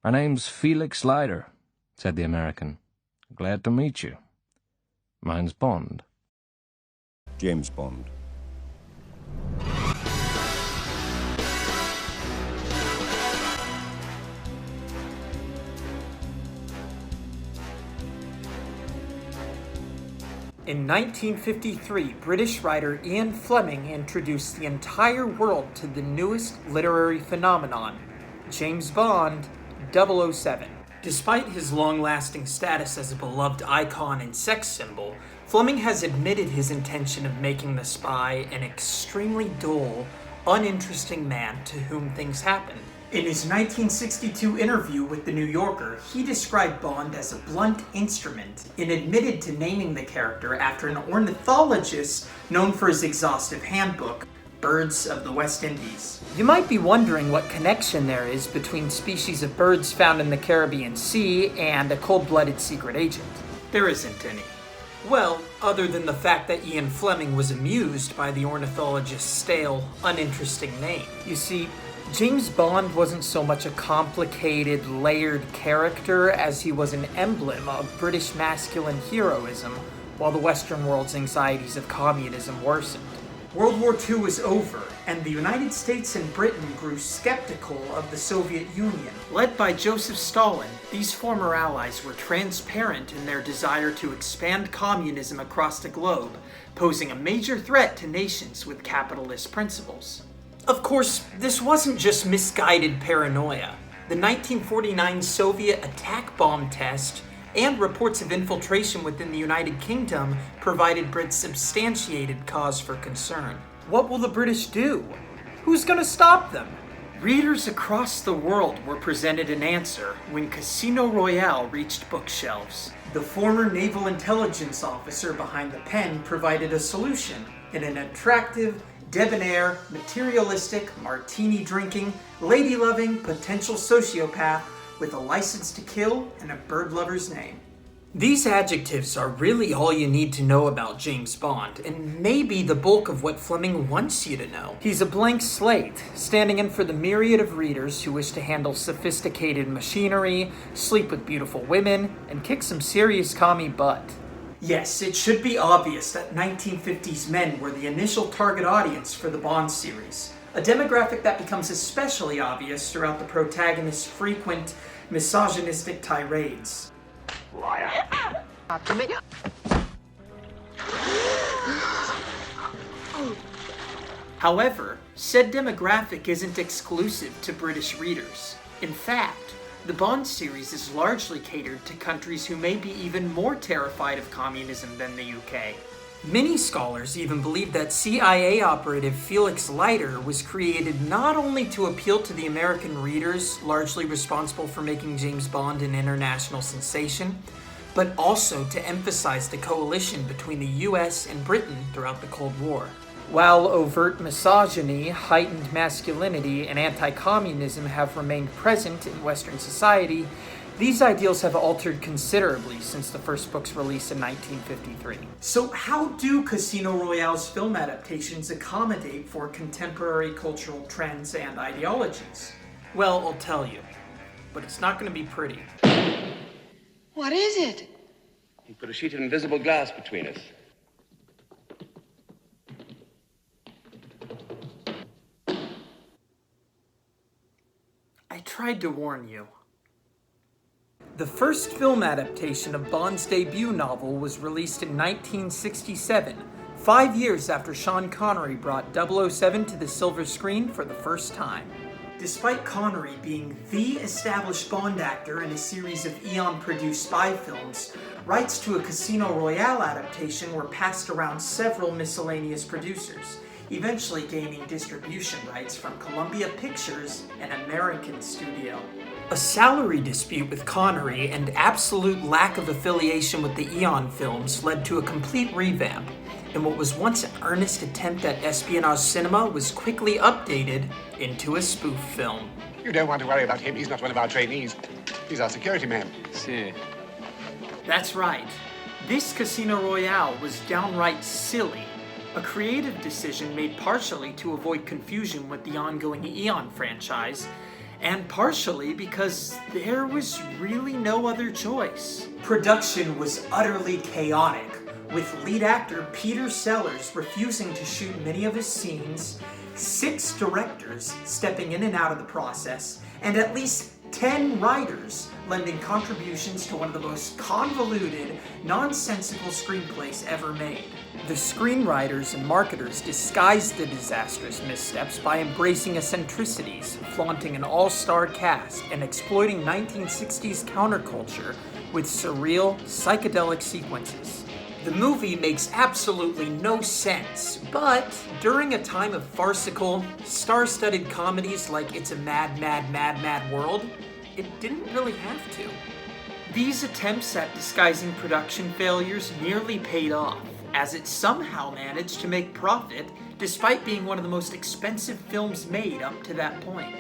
"My name's Felix Leiter," said the American. "Glad to meet you. Mine's Bond." James Bond. In 1953, British writer Ian Fleming introduced the entire world to the newest literary phenomenon, James Bond, 007. Despite his long-lasting status as a beloved icon and sex symbol, Fleming has admitted his intention of making the spy an extremely dull, uninteresting man to whom things happen. In his 1962 interview with The New Yorker, he described Bond as a blunt instrument and admitted to naming the character after an ornithologist known for his exhaustive handbook, Birds of the West Indies. You might be wondering what connection there is between species of birds found in the Caribbean Sea and a cold-blooded secret agent. There isn't any. Well, other than the fact that Ian Fleming was amused by the ornithologist's stale, uninteresting name. You see, James Bond wasn't so much a complicated, layered character as he was an emblem of British masculine heroism, while the Western world's anxieties of communism worsened. World War II was over, and the United States and Britain grew skeptical of the Soviet Union. Led by Joseph Stalin, these former allies were transparent in their desire to expand communism across the globe, posing a major threat to nations with capitalist principles. Of course, this wasn't just misguided paranoia. The 1949 Soviet attack bomb test and reports of infiltration within the United Kingdom provided Brits substantiated cause for concern. What will the British do? Who's gonna stop them? Readers across the world were presented an answer when Casino Royale reached bookshelves. The former naval intelligence officer behind the pen provided a solution in an attractive, debonair, materialistic, martini-drinking, lady-loving, potential sociopath with a license to kill and a bird lover's name. These adjectives are really all you need to know about James Bond, and maybe the bulk of what Fleming wants you to know. He's a blank slate, standing in for the myriad of readers who wish to handle sophisticated machinery, sleep with beautiful women, and kick some serious commie butt. Yes, it should be obvious that 1950s men were the initial target audience for the Bond series, a demographic that becomes especially obvious throughout the protagonist's frequent misogynistic tirades. Liar. After me. However, said demographic isn't exclusive to British readers. In fact, the Bond series is largely catered to countries who may be even more terrified of communism than the UK. Many scholars even believe that CIA operative Felix Leiter was created not only to appeal to the American readers, largely responsible for making James Bond an international sensation, but also to emphasize the coalition between the US and Britain throughout the Cold War. While overt misogyny, heightened masculinity, and anti-communism have remained present in Western society, these ideals have altered considerably since the first book's release in 1953. So how do Casino Royale's film adaptations accommodate for contemporary cultural trends and ideologies? Well, I'll tell you, but it's not going to be pretty. What is it? He put a sheet of invisible glass between us. I tried to warn you. The first film adaptation of Bond's debut novel was released in 1967, 5 years after Sean Connery brought 007 to the silver screen for the first time. Despite Connery being the established Bond actor in a series of Eon-produced spy films, rights to a Casino Royale adaptation were passed around several miscellaneous producers, eventually gaining distribution rights from Columbia Pictures, an American studio. A salary dispute with Connery and absolute lack of affiliation with the Eon films led to a complete revamp, and what was once an earnest attempt at espionage cinema was quickly updated into a spoof film. You don't want to worry about him. He's not one of our trainees. He's our security man. See. That's right. This Casino Royale was downright silly. A creative decision made partially to avoid confusion with the ongoing Eon franchise, and partially because there was really no other choice. Production was utterly chaotic, with lead actor Peter Sellers refusing to shoot many of his scenes, 6 directors stepping in and out of the process, and at least 10 writers lending contributions to one of the most convoluted, nonsensical screenplays ever made. The screenwriters and marketers disguised the disastrous missteps by embracing eccentricities, flaunting an all-star cast, and exploiting 1960s counterculture with surreal, psychedelic sequences. The movie makes absolutely no sense, but during a time of farcical, star-studded comedies like It's a Mad, Mad, Mad, Mad World, it didn't really have to. These attempts at disguising production failures nearly paid off, as it somehow managed to make profit despite being one of the most expensive films made up to that point.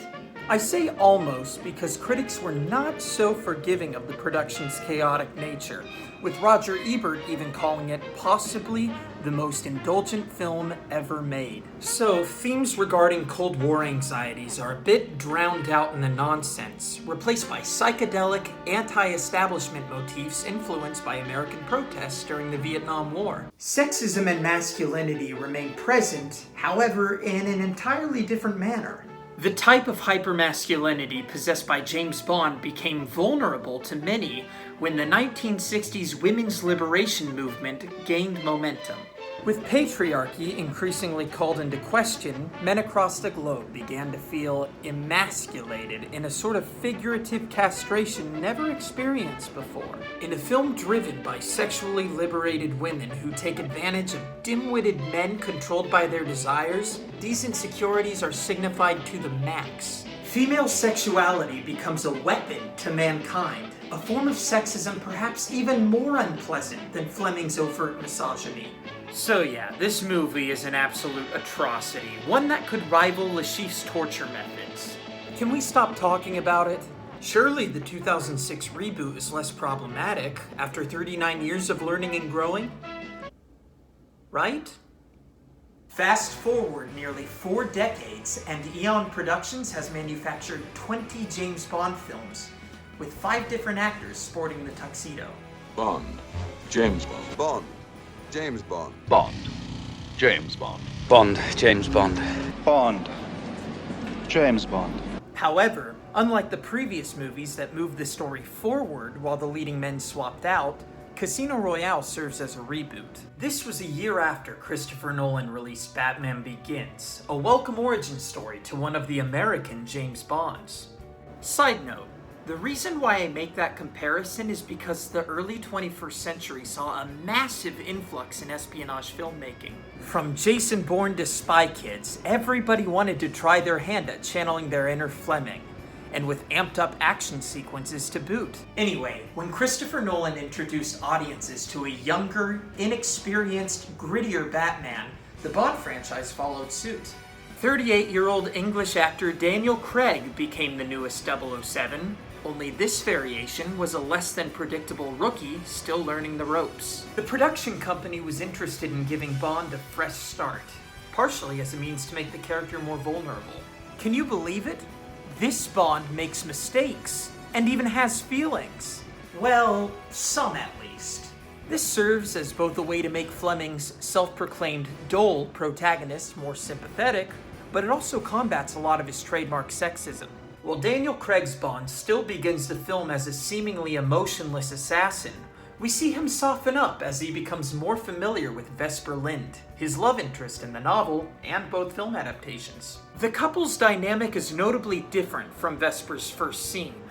I say almost because critics were not so forgiving of the production's chaotic nature, with Roger Ebert even calling it possibly the most indulgent film ever made. So, themes regarding Cold War anxieties are a bit drowned out in the nonsense, replaced by psychedelic, anti-establishment motifs influenced by American protests during the Vietnam War. Sexism and masculinity remain present, however, in an entirely different manner. The type of hypermasculinity possessed by James Bond became vulnerable to many when the 1960s women's liberation movement gained momentum. With patriarchy increasingly called into question, men across the globe began to feel emasculated in a sort of figurative castration never experienced before. In a film driven by sexually liberated women who take advantage of dim-witted men controlled by their desires, these insecurities are signified to the max. Female sexuality becomes a weapon to mankind, a form of sexism perhaps even more unpleasant than Fleming's overt misogyny. So yeah, this movie is an absolute atrocity, one that could rival Le Chiffre's torture methods. Can we stop talking about it? Surely the 2006 reboot is less problematic after 39 years of learning and growing? Right? Fast forward nearly 4 decades, and Eon Productions has manufactured 20 James Bond films, with 5 different actors sporting the tuxedo. Bond. James Bond. Bond. James Bond. Bond. James Bond. Bond. James Bond. Bond. James Bond. However, unlike the previous movies that moved the story forward while the leading men swapped out, Casino Royale serves as a reboot. This was a year after Christopher Nolan released Batman Begins, a welcome origin story to one of the American James Bonds. Side note, the reason why I make that comparison is because the early 21st century saw a massive influx in espionage filmmaking. From Jason Bourne to Spy Kids, everybody wanted to try their hand at channeling their inner Fleming, and with amped up action sequences to boot. Anyway, when Christopher Nolan introduced audiences to a younger, inexperienced, grittier Batman, the Bond franchise followed suit. 38-year-old English actor Daniel Craig became the newest 007, only this variation was a less than predictable rookie still learning the ropes. The production company was interested in giving Bond a fresh start, partially as a means to make the character more vulnerable. Can you believe it? This Bond makes mistakes, and even has feelings. Well, some at least. This serves as both a way to make Fleming's self-proclaimed dull protagonist more sympathetic, but it also combats a lot of his trademark sexism. While Daniel Craig's Bond still begins the film as a seemingly emotionless assassin, we see him soften up as he becomes more familiar with Vesper Lynd, his love interest in the novel and both film adaptations. The couple's dynamic is notably different from Vesper's first scene,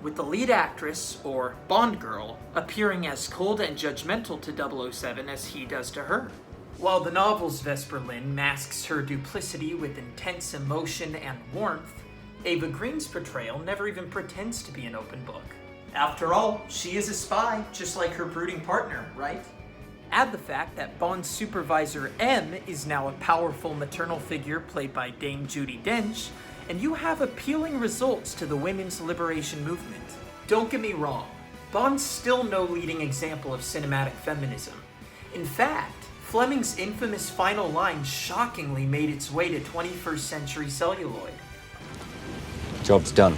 with the lead actress, or Bond girl, appearing as cold and judgmental to 007 as he does to her. While the novel's Vesper Lynd masks her duplicity with intense emotion and warmth, Ava Green's portrayal never even pretends to be an open book. After all, she is a spy, just like her brooding partner, right? Add the fact that Bond's supervisor M is now a powerful maternal figure played by Dame Judi Dench, and you have appealing results to the women's liberation movement. Don't get me wrong, Bond's still no leading example of cinematic feminism. In fact, Fleming's infamous final line shockingly made its way to 21st century celluloid. Job's done.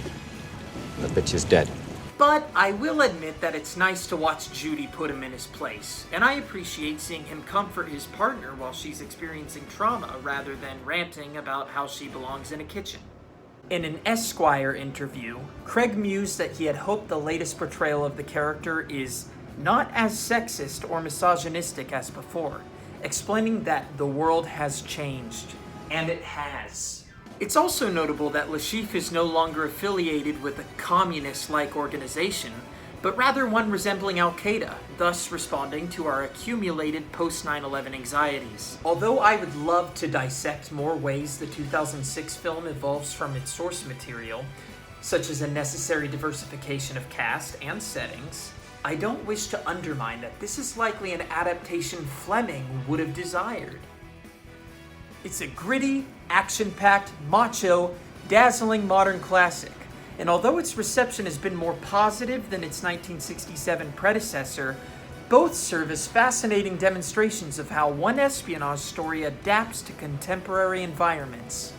The bitch is dead. But I will admit that it's nice to watch Judy put him in his place, and I appreciate seeing him comfort his partner while she's experiencing trauma rather than ranting about how she belongs in a kitchen. In an Esquire interview, Craig mused that he had hoped the latest portrayal of the character is not as sexist or misogynistic as before, explaining that the world has changed. And it has. It's also notable that Lashif is no longer affiliated with a communist-like organization, but rather one resembling Al-Qaeda, thus responding to our accumulated post-9/11 anxieties. Although I would love to dissect more ways the 2006 film evolves from its source material, such as a necessary diversification of cast and settings, I don't wish to undermine that this is likely an adaptation Fleming would have desired. It's a gritty, action-packed, macho, dazzling modern classic, and although its reception has been more positive than its 1967 predecessor, both serve as fascinating demonstrations of how one espionage story adapts to contemporary environments.